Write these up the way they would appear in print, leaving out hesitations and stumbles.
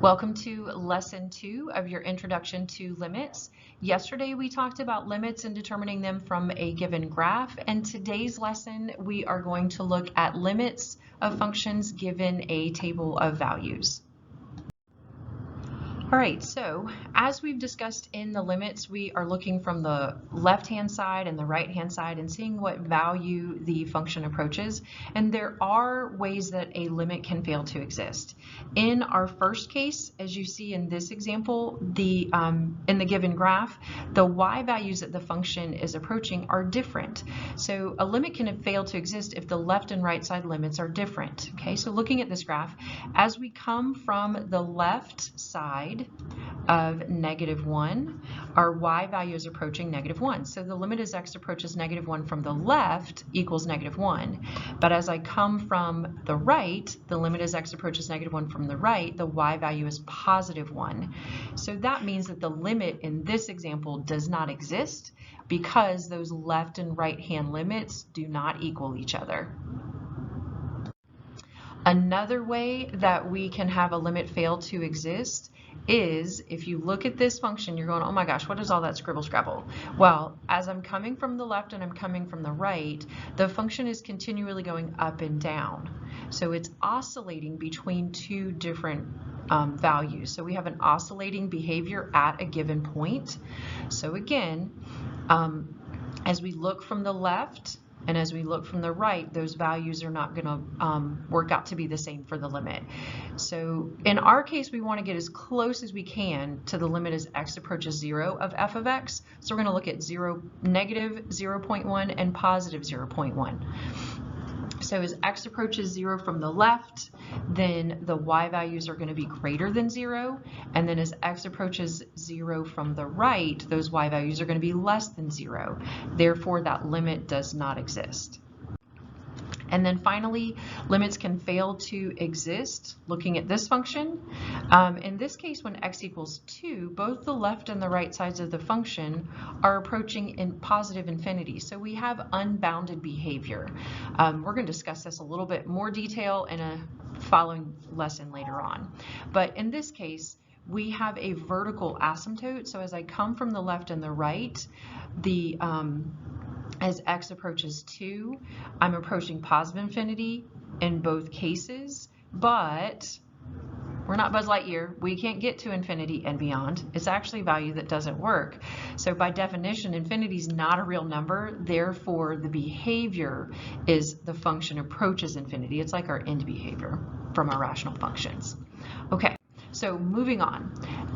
Welcome to lesson 2 of your introduction to limits. Yesterday we talked about limits and determining them from a given graph, and today's lesson we are going to look at limits of functions given a table of values. All right, so as we've discussed in the limits, we are looking from the left-hand side and the right-hand side and seeing what value the function approaches. And there are ways that a limit can fail to exist. In our first case, as you see in this example, in the given graph, the y values that the function is approaching are different. So a limit can fail to exist if the left and right side limits are different. Okay, so looking at this graph, as we come from the left side of -1, our y value is approaching -1. So the limit as x approaches -1 from the left equals -1. But as I come from the right, the limit as x approaches -1 from the right, the y value is +1. So that means that the limit in this example does not exist because those left and right hand limits do not equal each other. Another way that we can have a limit fail to exist is if you look at this function, you're going, oh my gosh, what is all that scribble scrabble? Well, as I'm coming from the left and I'm coming from the right, the function is continually going up and down. So it's oscillating between two different values. So we have an oscillating behavior at a given point. So again, as we look from the left, and as we look from the right, those values are not going to work out to be the same for the limit. So in our case, we want to get as close as we can to the limit as x approaches 0 of f of x. So we're going to look at -0.1 and +0.1. So as x approaches 0 from the left, then the y values are going to be greater than 0. And then as x approaches 0 from the right, those y values are going to be less than 0. Therefore, that limit does not exist. And then finally, limits can fail to exist. Looking at this function, in this case, when x equals 2, both the left and the right sides of the function are approaching in positive infinity. So we have unbounded behavior. We're going to discuss this a little bit more detail in a following lesson later on. But in this case, we have a vertical asymptote. So as I come from the left and the right, as x approaches 2, I'm approaching positive infinity in both cases, but we're not Buzz Lightyear. We can't get to infinity and beyond. It's actually a value that doesn't work. So by definition, infinity is not a real number. Therefore, the behavior is the function approaches infinity. It's like our end behavior from our rational functions. Okay. So moving on,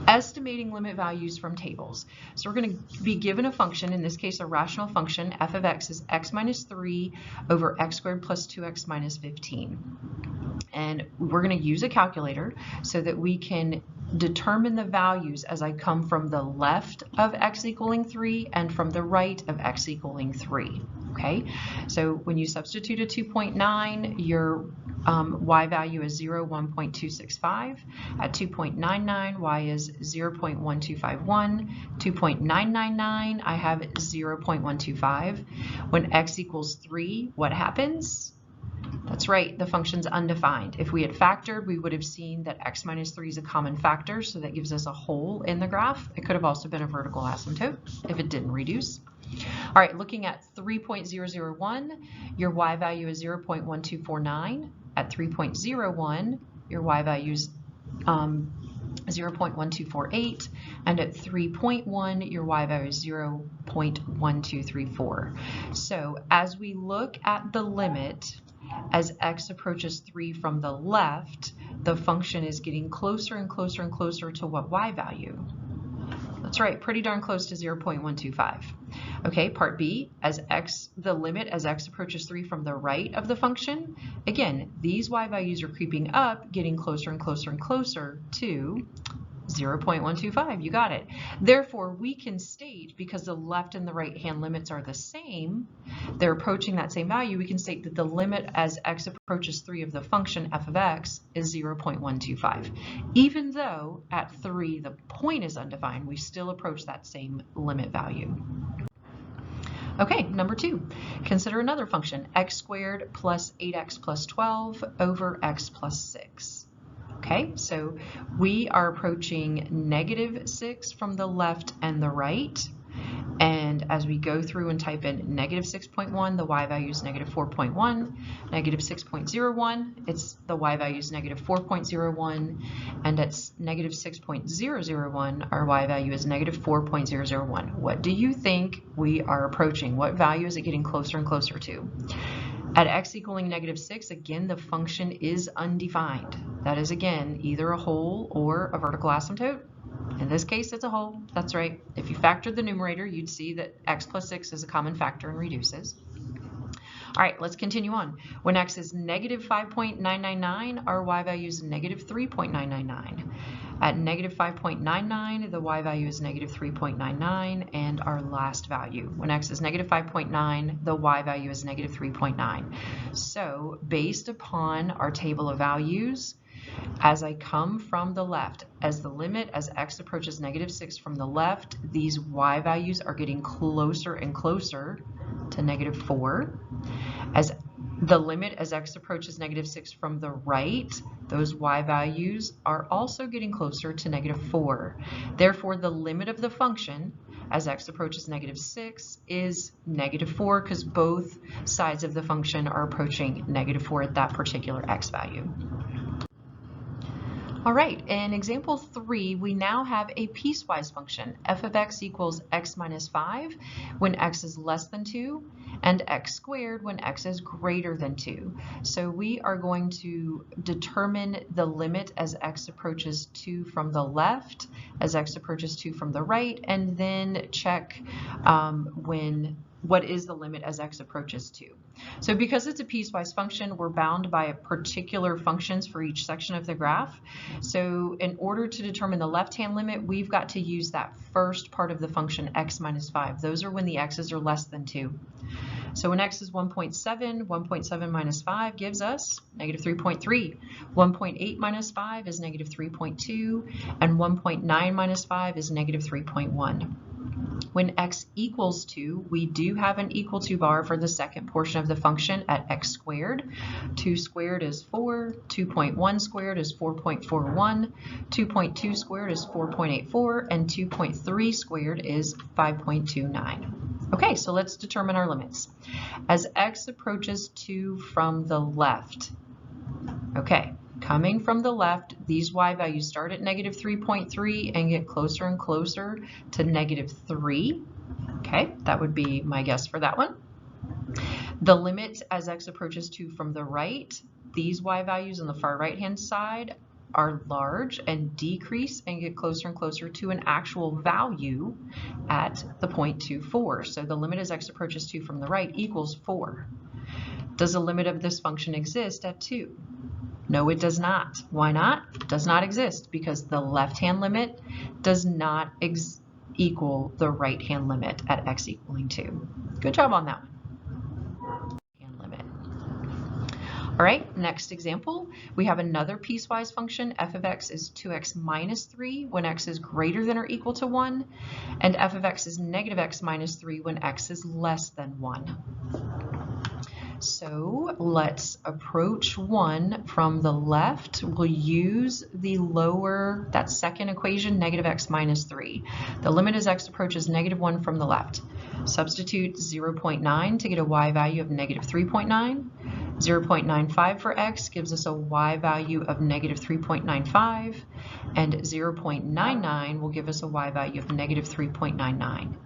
estimating limit values from tables. So we're going to be given a function, in this case a rational function, f of x is x minus 3 over x squared plus 2x minus 15. And we're going to use a calculator so that we can determine the values as I come from the left of x equaling 3 and from the right of x equaling 3. Okay, so when you substitute a 2.9, your y value is 1.265. At 2.99, y is 0.1251. 2.999, I have 0.125. When x equals 3, what happens? That's right, the function's undefined. If we had factored, we would have seen that x minus 3 is a common factor, so that gives us a hole in the graph. It could have also been a vertical asymptote if it didn't reduce. All right, looking at 3.001, your y value is 0.1249. At 3.01, your y value is 0.1248, and at 3.1, your y value is 0.1234. So as we look at the limit, as x approaches 3 from the left, the function is getting closer and closer and closer to what y value? That's right, pretty darn close to 0.125. Okay, part B, the limit as x approaches 3 from the right of the function, again, these y values are creeping up, getting closer and closer and closer to 0.125, you got it. Therefore, we can state, because the left and the right hand limits are the same, they're approaching that same value, we can state that the limit as x approaches 3 of the function f of x is 0.125. Even though at 3 the point is undefined, we still approach that same limit value. Okay, number 2, consider another function, x squared plus 8x plus 12 over x plus 6. Okay, so we are approaching -6 from the left and the right. And as we go through and type in -6.1, the y value is -4.1, -6.01, the y value is -4.01, and at -6.001, our y value is -4.001. What do you think we are approaching? What value is it getting closer and closer to? At x equaling -6, again, the function is undefined. That is, again, either a whole or a vertical asymptote. In this case, it's a whole. That's right. If you factored the numerator, you'd see that x plus 6 is a common factor and reduces. All right, let's continue on. When x is -5.999, our y value is -3.999. At -5.99, the y value is -3.99, and our last value. When x is -5.9, the y value is -3.9. So based upon our table of values, as I come from the left, as the limit as x approaches -6 from the left, these y values are getting closer and closer to -4. As the limit as x approaches -6 from the right, those y values are also getting closer to -4. Therefore, the limit of the function as x approaches -6 is -4, because both sides of the function are approaching -4 at that particular x value. All right, in example 3, we now have a piecewise function, f of x equals x minus 5 when x is less than 2, and x squared when x is greater than 2. So we are going to determine the limit as x approaches 2 from the left, as x approaches 2 from the right, and then check what is the limit as x approaches 2. So because it's a piecewise function, we're bound by particular functions for each section of the graph. So in order to determine the left-hand limit, we've got to use that first part of the function x minus 5. Those are when the x's are less than 2. So when x is 1.7, 1.7 minus 5 gives us -3.3. 1.8 minus 5 is -3.2, and 1.9 minus 5 is -3.1. When x equals 2, we do have an equal to bar for the second portion of the function at x squared. 2 squared is 4, 2.1 squared is 4.41, 2.2 squared is 4.84, and 2.3 squared is 5.29. Okay, so let's determine our limits. As x approaches 2 from the left, okay, coming from the left, these y values start at -3.3 and get closer and closer to -3. Okay, that would be my guess for that one. The limit as x approaches 2 from the right, these y values on the far right-hand side are large and decrease and get closer and closer to an actual value at the point 0.24. So the limit as x approaches 2 from the right equals 4. Does a limit of this function exist at 2? No, it does not. Why not? It does not exist because the left-hand limit does not equal the right-hand limit at x equaling 2. Good job on that one. All right, next example, we have another piecewise function. F of x is 2x minus 3 when x is greater than or equal to 1, and f of x is -x minus 3 when x is less than 1. So let's approach 1 from the left. We'll use the lower, that second equation, -x minus 3. The limit as x approaches -1 from the left. Substitute 0.9 to get a y value of -3.9. 0.95 for x gives us a y value of -3.95, and 0.99 will give us a y value of -3.99.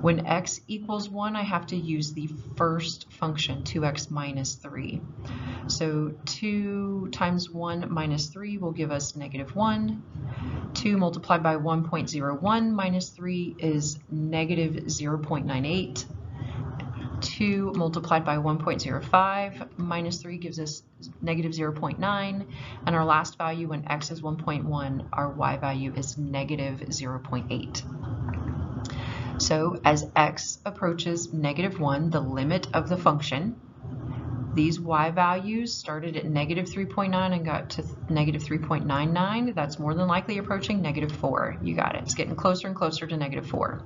When x equals 1, I have to use the first function, 2x minus 3. So 2 times 1 minus 3 will give us -1. 2 multiplied by 1.01 minus 3 is -0.98. 2 multiplied by 1.05 minus 3 gives us -0.9. And our last value when x is 1.1, our y value is -0.8. So as x approaches -1, the limit of the function, these y values started at -3.9 and got to -3.99. That's more than likely approaching -4. You got it. It's getting closer and closer to -4.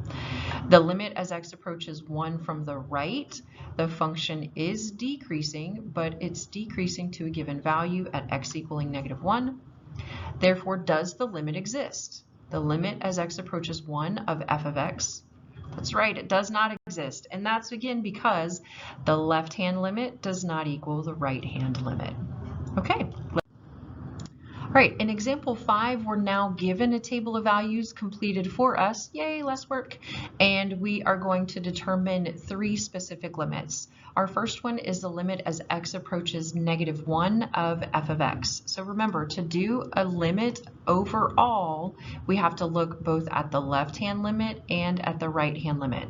The limit as x approaches 1 from the right, the function is decreasing, but it's decreasing to a given value at x equaling -1. Therefore, does the limit exist? The limit as x approaches 1 of f of x. That's right, it does not exist. And that's again because the left-hand limit does not equal the right-hand limit. Okay. All right, in example 5, we're now given a table of values completed for us. Yay, less work. And we are going to determine 3 specific limits. Our first one is the limit as x approaches -1 of f of x. So remember, to do a limit overall, we have to look both at the left-hand limit and at the right-hand limit.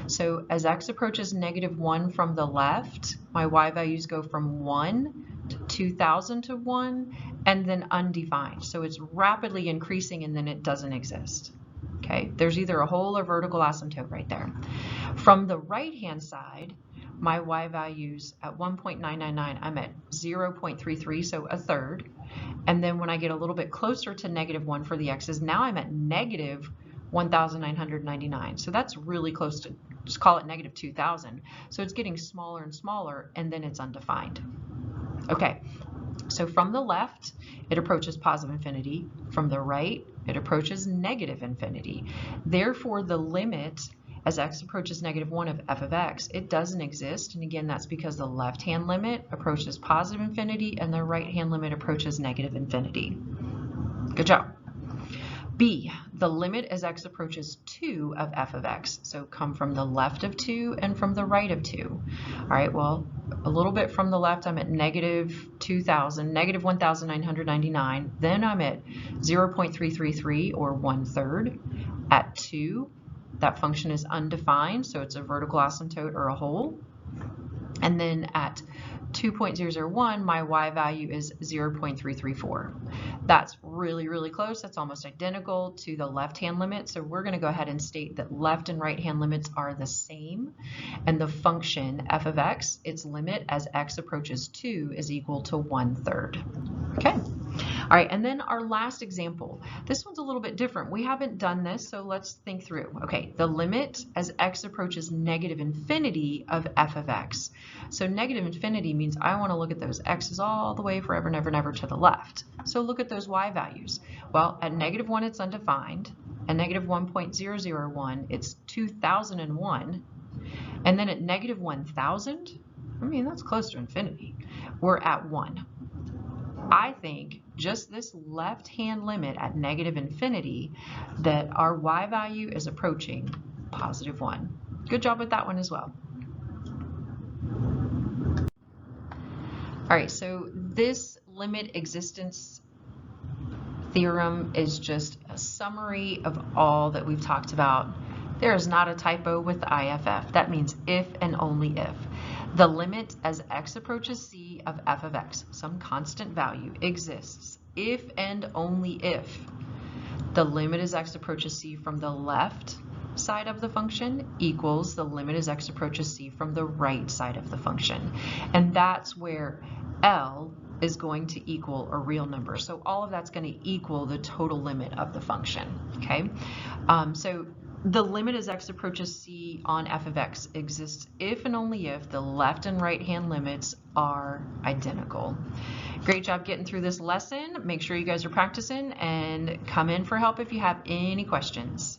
So as x approaches -1 from the left, my y values go from 1 to 2,000 to 1, and then undefined. So it's rapidly increasing and then it doesn't exist. Okay, there's either a whole or vertical asymptote right there. From the right-hand side, my y values at 1.999, I'm at 0.33, so a third. And then when I get a little bit closer to -1 for the x's, now I'm at -1,999. So that's really close to, just call it -2,000. So it's getting smaller and smaller, and then it's undefined. Okay, so from the left, it approaches positive infinity. From the right, it approaches negative infinity. Therefore, the limit as x approaches -1 of f of x, it doesn't exist. And again, that's because the left-hand limit approaches positive infinity and the right-hand limit approaches negative infinity. Good job. B, the limit as x approaches 2 of f of x. So come from the left of 2 and from the right of 2. All right, well, a little bit from the left, I'm at -2,000, -1,999. Then I'm at 0.333 or 1/3. At 2, that function is undefined, so it's a vertical asymptote or a hole. And then at 2.001, my y value is 0.334. That's really, really close. That's almost identical to the left-hand limit. So we're going to go ahead and state that left and right-hand limits are the same. And the function f of x, its limit as x approaches 2 is equal to 1/3. Okay. All right, and then our last example. This one's a little bit different. We haven't done this, so let's think through. Okay, the limit as x approaches negative infinity of f of x. So negative infinity means I want to look at those x's all the way forever, never, never to the left. So look at those y values. Well, at -1, it's undefined. At -1.001, it's 2,001. And then at -1,000, I mean, that's close to infinity. We're at 1. I think just this left-hand limit at negative infinity that our y value is approaching +1. Good job with that one as well. All right, so this limit existence theorem is just a summary of all that we've talked about. There is not a typo with IFF. That means if and only if. The limit as x approaches c of f of x, some constant value, exists if and only if the limit as x approaches c from the left side of the function equals the limit as x approaches c from the right side of the function. And that's where L is going to equal a real number. So all of that's going to equal the total limit of the function, okay? So the limit as x approaches c on f of x exists if and only if the left and right hand limits are identical. Great job getting through this lesson. Make sure you guys are practicing and come in for help if you have any questions.